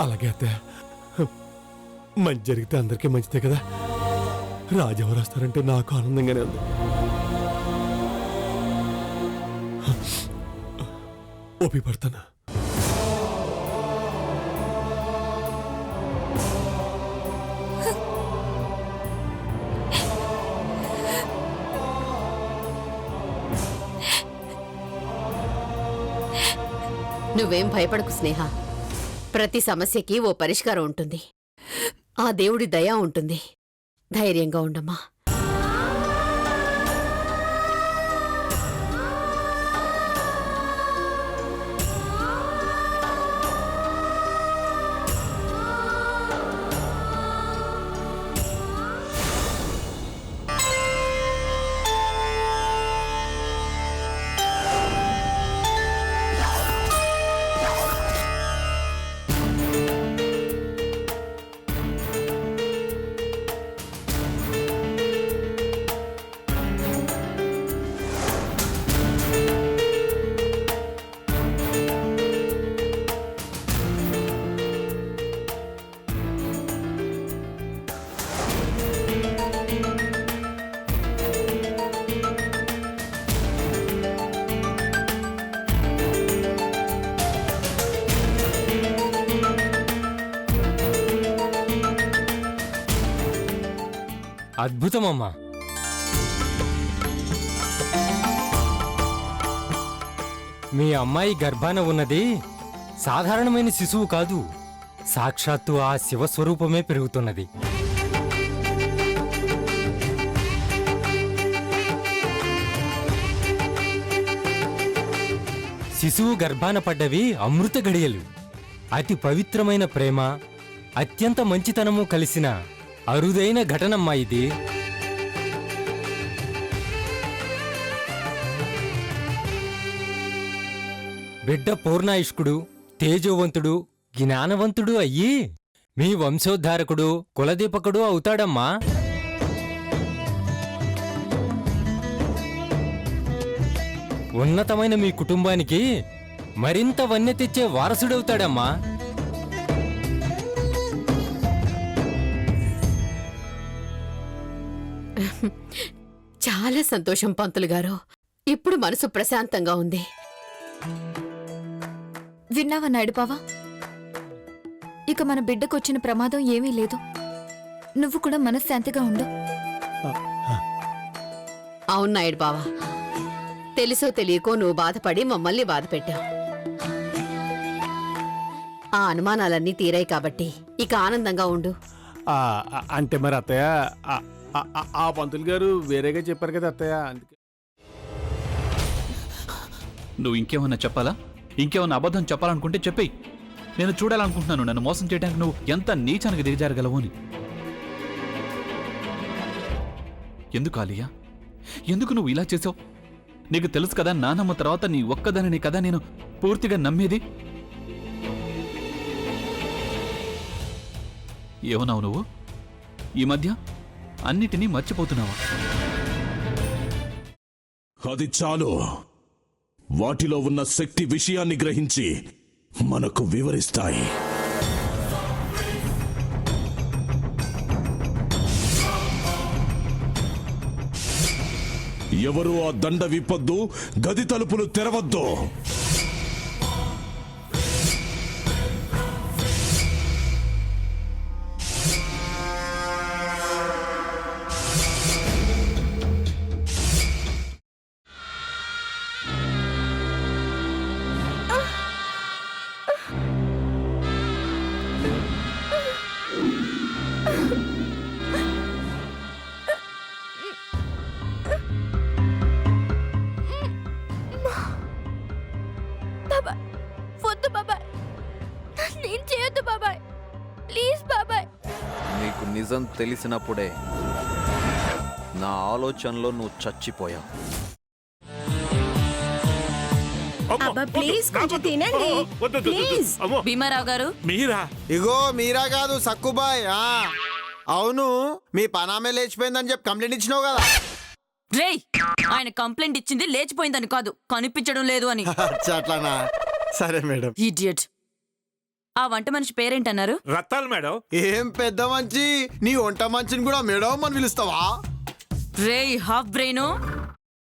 అలాగే అత్తయ్య, మంచి జరిగితే అందరికీ మంచిదే కదా. రాజెవరు వస్తారంటే నాకు ఆనందంగానే ఉంది. ఓపి పడతానా? నువ్వేం భయపడకు స్నేహ. ప్రతి సమస్యకి ఓ పరిష్కారం ఉంటుంది. ఆ దేవుడి దయ ఉంటుంది. ధైర్యంగా ఉండమ్మా. అద్భుతమమ్మా. మీ అమ్మాయి గర్భాన ఉన్నది సాధారణమైన శిశువు కాదు, సాక్షాత్తు ఆ శివస్వరూపమే పెరుగుతున్నది. శిశువు గర్భాన పడ్డవి అమృత గడియలు. అతి పవిత్రమైన ప్రేమ, అత్యంత మంచితనము కలిసిన అరుదైన ఘటనమ్మా ఇది. బిడ్డ పూర్ణాయుష్కుడు, తేజోవంతుడు, జ్ఞానవంతుడు అయ్యి మీ వంశోద్ధారకుడు, కులదీపకుడు అవుతాడమ్మా. ఉన్నతమైన మీ కుటుంబానికి మరింత వన్నె తెచ్చే వారసుడవుతాడమ్మా. చాలా సంతోషం పంతులు గారు. ఇప్పుడు మనసు ప్రశాంతంగా ఉంది. విన్నావా నాయుడుపావా? ఇక మన బిడ్డకొచ్చిన ప్రమాదం ఏమీ లేదు. నువ్వు కూడా మనశ్శాంతిగా ఉండు. అవును నాయుడు బావా, తెలుసో తెలియకో నువ్వు బాధపడి మమ్మల్ని బాధ పెట్టావు. ఆ అనుమానాలన్నీ తీరాయి కాబట్టి ఇక ఆనందంగా ఉండు. అంటే మరి అత్తయ్య, ఆ పంతులు గారు వేరేగా చెప్పారు కదా అత్తయ్య, అందుకే. నువ్వు ఇంకేమన్నా చెప్పాలా? ఇంకేమన్నా అబద్ధం చెప్పాలనుకుంటే చెప్పేయి. నేను చూడాలనుకుంటున్నాను నన్ను మోసం చేయడానికి నువ్వు ఎంత నీచానికి దిగజారగలవు అని. ఎందుకు ఆలియా, ఎందుకు నువ్వు ఇలా చేసావు? నీకు తెలుసు కదా నానమ్మ తర్వాత నీ ఒక్కదానిని కదా నేను పూర్తిగా నమ్మేది. ఏమన్నావు నువ్వు? ఈ మధ్య అన్నిటినీ మర్చిపోతున్నావా? అది చాలు. వాటిలో ఉన్న శక్తి విషయాన్ని గ్రహించి మనకు వివరిస్తాయి. ఎవరు ఆ దండ విప్పొద్దు, గది తలుపులు తెరవద్దు. నీకు నిజం తెలిసినప్పుడే నా ఆలోచనలో నువ్వు చచ్చిపోయావు. భీమారావు గారు, మీరా? ఇగో మీరా కాదు సక్కుబాయ్. అవును, మీ పనామే లేచిపోయిందని చెప్పి కంప్లైంట్ ఇచ్చినావు కదా. రేయ్, ఆయన కంప్లైంట్ ఇచ్చింది లేచిపోయిందని కాదు, కనిపించడం లేదు అని. అట్లానా? సరే మేడం. ఇడియట్. ఆ వంట మనిషి పేరేంటన్నారు? రత్తాలు మేడం. ఏం పెద్ద మంచి, నీ వంట మంచిని కూడా మేడం అని పిలుస్తావా? రేయ్ హాఫ్ బ్రెయిన్,